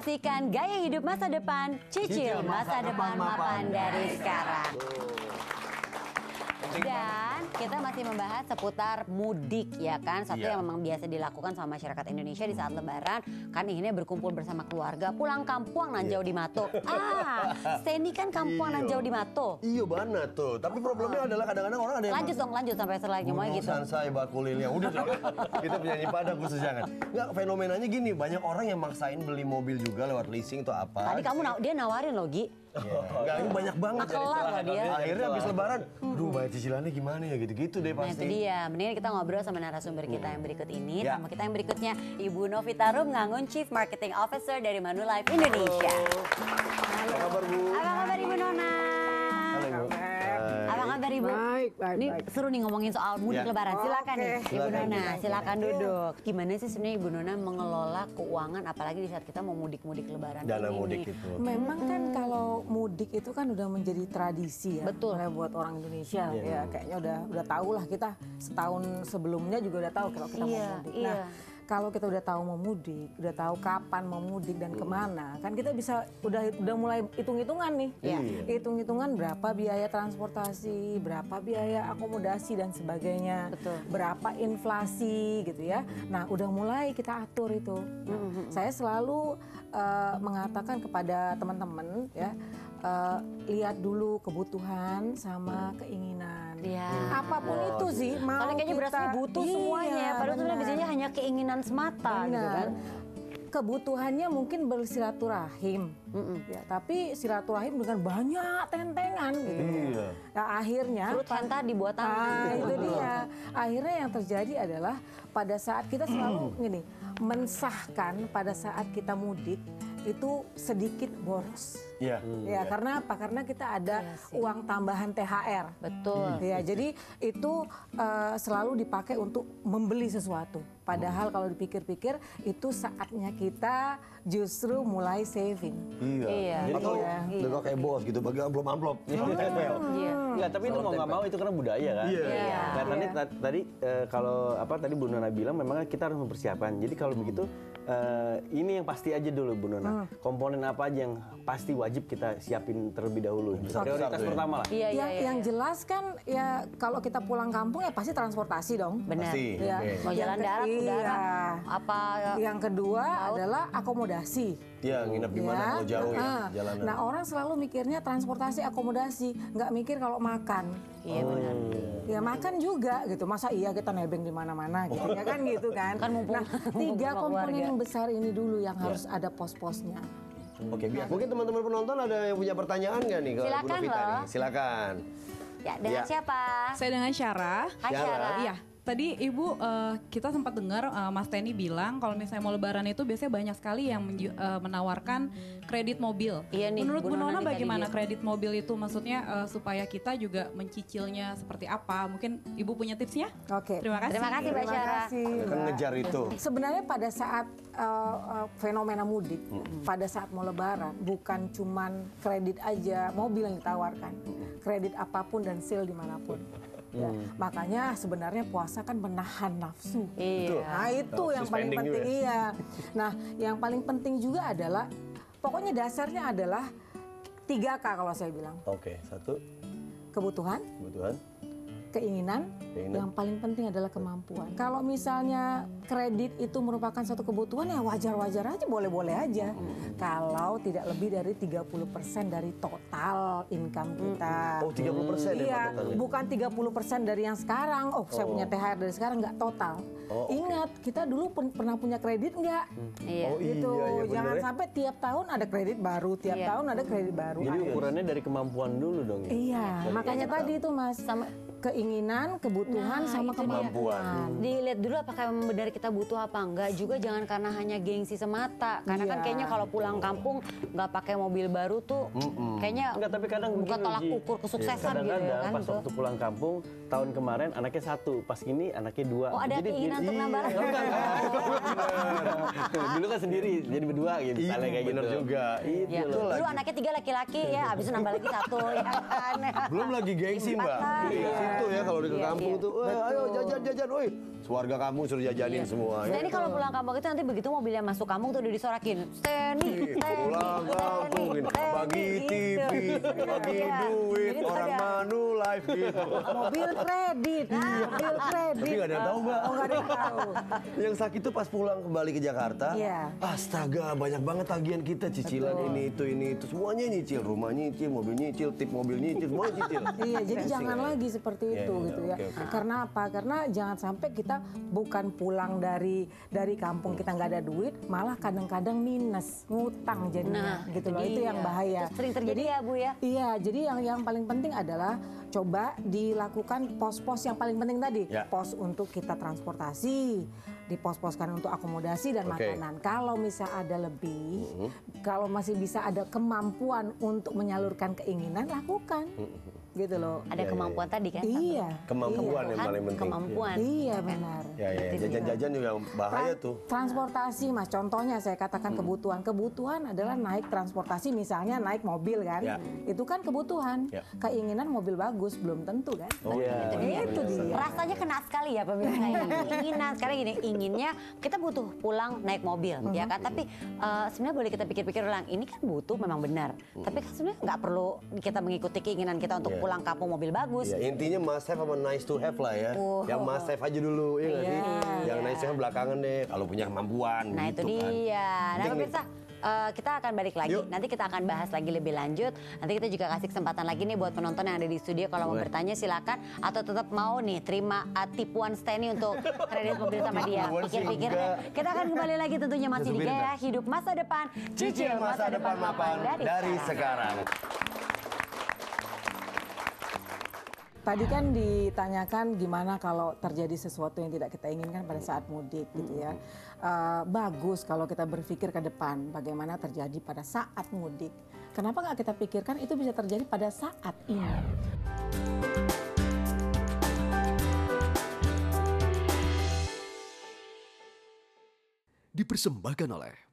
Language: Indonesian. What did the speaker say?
Saksikan gaya hidup masa depan, cicil masa depan mapan dari sekarang. Dan kita masih membahas seputar mudik ya kan. Satu yang memang biasa dilakukan sama masyarakat Indonesia di saat lebaran. Kan inginnya berkumpul bersama keluarga. Pulang kampung nan jauh di Mato. Steny kan kampung nan jauh di Mato. Iya banget tuh. Tapi problemnya adalah kadang-kadang orang ada yang lanjut sampai selanjutnya mau gitu. Sansai bakulilnya. Udah kita penyanyi Padang khusus jangan. Enggak, fenomenanya gini. Banyak orang yang maksain beli mobil juga lewat leasing atau apa. Tadi dia nawarin loh Gi. Enggak, ini banyak banget. Kelar dia. Akhirnya habis lebaran, aduh bayar cicilannya gimana ya gitu-gitu deh pasti. Nah itu dia, mendingan kita ngobrol sama narasumber kita yang berikut ini. Sama kita yang berikutnya, Ibu Novita Rum Ngangun, Chief Marketing Officer dari Manulife Indonesia. Halo. Apa kabar Bu? Apa kabar Ibu Nona? Halo Bu. Apa kabar Ibu? Baik. Ini seru nih ngomongin soal mudik lebaran. Silakan nih Ibu Nona, silakan duduk. Gimana sih sebenarnya Ibu Nona mengelola keuangan apalagi di saat kita mau mudik-mudik lebaran Dana ini? mudik itu. Memang kan kalau mudik itu kan udah menjadi tradisi ya. Betul. Buat orang Indonesia ya kayaknya udah tahu lah, kita setahun sebelumnya juga udah tahu kalau kita mau mudik. Nah, kalau kita udah tahu mau mudik, udah tahu kapan mau mudik dan kemana, kan kita bisa udah mulai hitung-hitungan nih. Hitung-hitungan berapa biaya transportasi, berapa biaya akomodasi dan sebagainya. Betul. Berapa inflasi gitu ya. Nah, udah mulai kita atur itu. Nah, saya selalu mengatakan kepada teman-teman ya, lihat dulu kebutuhan sama keinginan. Apapun itu sih, mau soalnya kayaknya berasanya butuh semuanya. Padahal sebenarnya biasanya hanya keinginan semata gitu kan. Kebutuhannya mungkin bersilaturahim, ya, tapi silaturahim dengan banyak tentengan gitu. Nah, akhirnya Fruit henta dibuat tangan. itu dia. Akhirnya yang terjadi adalah pada saat kita selalu gini, mensahkan pada saat kita mudik itu sedikit boros. Ya, karena apa? Karena kita ada uang tambahan THR. Betul. Ya, jadi itu selalu dipakai untuk membeli sesuatu. Padahal kalau dipikir-pikir itu saatnya kita justru mulai saving. Atau udah kayak bos gitu, bagi amplop-amplop. Enggak, tapi itu mau nggak mau itu karena budaya kan. Nah, tadi kalau tadi Bu Nona bilang memang kita harus mempersiapkan. Jadi kalau begitu ini yang pasti aja dulu Bu Nona. Komponen apa aja yang pasti wajib kita siapin terlebih dahulu. Prioritas pertama lah. Yang jelas kan ya kalau kita pulang kampung ya pasti transportasi dong. Benar. Ya. Mau jalan darat, udara, apa? Yang kedua adalah akomodasi. Iya, nginep di mana kalau jauh ya jalanan. Nah, orang selalu mikirnya transportasi, akomodasi, nggak mikir kalau makan. Iya benar. Ya makan juga gitu. Masa iya kita nebeng di mana-mana gitu ya kan gitu kan. Mumpung, nah, 3 komponen yang besar ini dulu yang harus ada pos-posnya. Oke, mungkin teman-teman penonton ada yang punya pertanyaan nggak nih ke Bu Silakan Novita loh. nih? Silakan. Ya, dengan siapa? Saya dengan Syara. Hai Syara. Iya, tadi Ibu kita sempat dengar Mas Steny bilang kalau misalnya mau lebaran itu biasanya banyak sekali yang menawarkan kredit mobil. Iya nih, Menurut Bu Nona bagaimana dia. kredit mobil itu? Maksudnya supaya kita juga mencicilnya seperti apa? Mungkin Ibu punya tipsnya? Oke. Terima kasih. Terima kasih Mbak Syara. Kan ngejar itu. Sebenarnya pada saat fenomena mudik, pada saat mau lebaran, bukan cuman kredit aja mobil yang ditawarkan. Kredit apapun dan sale dimanapun. Ya, makanya sebenarnya puasa kan menahan nafsu. Nah itu yang paling penting. Nah yang paling penting juga adalah pokoknya dasarnya adalah 3K kalau saya bilang. Oke, 1 Kebutuhan, keinginan, yang paling penting adalah kemampuan. Kalau misalnya kredit itu merupakan satu kebutuhan ya wajar-wajar aja, boleh-boleh aja. Kalau tidak lebih dari 30% dari total income kita. Oh, 30% Iya, bukan 30% dari yang sekarang. Oh, saya punya THR dari sekarang, nggak total. Ingat, kita dulu pernah punya kredit nggak? Gitu. Jangan sampai tiap tahun ada kredit baru, tiap tahun ada kredit baru. Jadi ukurannya dari kemampuan dulu dong. Iya, makanya tadi itu Mas, sama keinginan, kebutuhan, sama kemampuan. Dilihat dulu apakah benar kita butuh apa enggak. Juga jangan karena hanya gengsi semata. Karena kan kayaknya kalau pulang kampung nggak pakai mobil baru tuh kayaknya Enggak, tapi kadang bukan tolak ukur kesuksesan gitu ya kadang-kadang kan. pas waktu pulang kampung tahun kemarin anaknya 1, pas ini anaknya 2. Oh, ada keinginan untuk nambah lagi. Dulu kan sendiri jadi berdua gitu, misalnya kayak bener gitu. juga. Ya. Dulu anaknya 3 laki-laki ya, habis itu nambah lagi 1 ya kan. Belum lagi gengsi Mbak. Situ ya kalau di ke kampung tuh, ayo jajan, woi Sewarga kampung suruh jajanin semua. Nah ini kalau pulang kampung itu nanti begitu mobilnya masuk kampung tuh udah disorakin. Steny, Pulang kampung, bagi TV, bagi duit, Jadi orang ada- Manulife gitu. Mobil kredit, mobil kredit. Tapi nggak ada yang tahu, Mbak. Oh, nggak ada yang tahu. Yang sakit tuh pas pulang kembali ke Jakarta, Iya. astaga banyak banget tagihan kita, cicilan ini itu semuanya nyicil, rumah nyicil, mobil nyicil, tip mobil nyicil, semua nyicil. Iya, jadi jangan lagi seperti Iya, itu iya, gitu ya. oke. Karena apa? Karena jangan sampai kita bukan pulang dari kampung kita nggak ada duit, malah kadang-kadang minus, ngutang jadinya gitu loh. Itu yang bahaya. Itu sering terjadi ya Bu ya. Iya, jadi yang paling penting adalah coba dilakukan pos-pos yang paling penting tadi. Ya. Pos untuk kita transportasi, dipos-poskan untuk akomodasi dan Oke. makanan. Kalau misal ada lebih, kalau masih bisa ada kemampuan untuk menyalurkan keinginan, lakukan. Gitu loh. Ada kemampuan tadi kan. Iya. Kemampuan yang Tuhan, paling penting. Kemampuan. Iya benar. Ya, jajan-jajan juga bahaya tuh. Transportasi mas, contohnya saya katakan kebutuhan. Kebutuhan adalah naik transportasi, misalnya naik mobil kan. Ya. Itu kan kebutuhan. Ya. Keinginan mobil bagus belum tentu kan. Oh iya. Itu dia. Rasanya kena sekali ya pemirsa ini. Keinginan sekarang gini, inginnya kita butuh pulang naik mobil ya kan. Tapi sebenarnya boleh kita pikir-pikir ulang. Ini kan butuh memang benar. Tapi kan sebenarnya nggak perlu kita mengikuti keinginan kita untuk Iya. pulang kampung mobil bagus. Ya, intinya must have sama nice to have lah ya. Yang must have aja dulu, ya nggak sih? Yang nice to have belakangan deh, kalau punya kemampuan. Nah gitu itu kan. dia. Nah Penting nih. pemirsa, kita akan balik lagi. Yuk. Nanti kita akan bahas lagi lebih lanjut. Nanti kita juga kasih kesempatan lagi nih buat penonton yang ada di studio. Kalau mau Boleh. bertanya silakan. Atau tetap mau nih terima tipuan Steny untuk kredit mobil sama dia. Tipuan sih Pikir-pikir. enggak. Kita akan kembali lagi tentunya masih di Supir Gaya kan? Hidup Masa Depan. Cicil masa depan mapan dari sekarang. Tadi kan ditanyakan gimana kalau terjadi sesuatu yang tidak kita inginkan pada saat mudik gitu ya. Bagus kalau kita berpikir ke depan bagaimana terjadi pada saat mudik. Kenapa nggak kita pikirkan itu bisa terjadi pada saat ini? Dipersembahkan oleh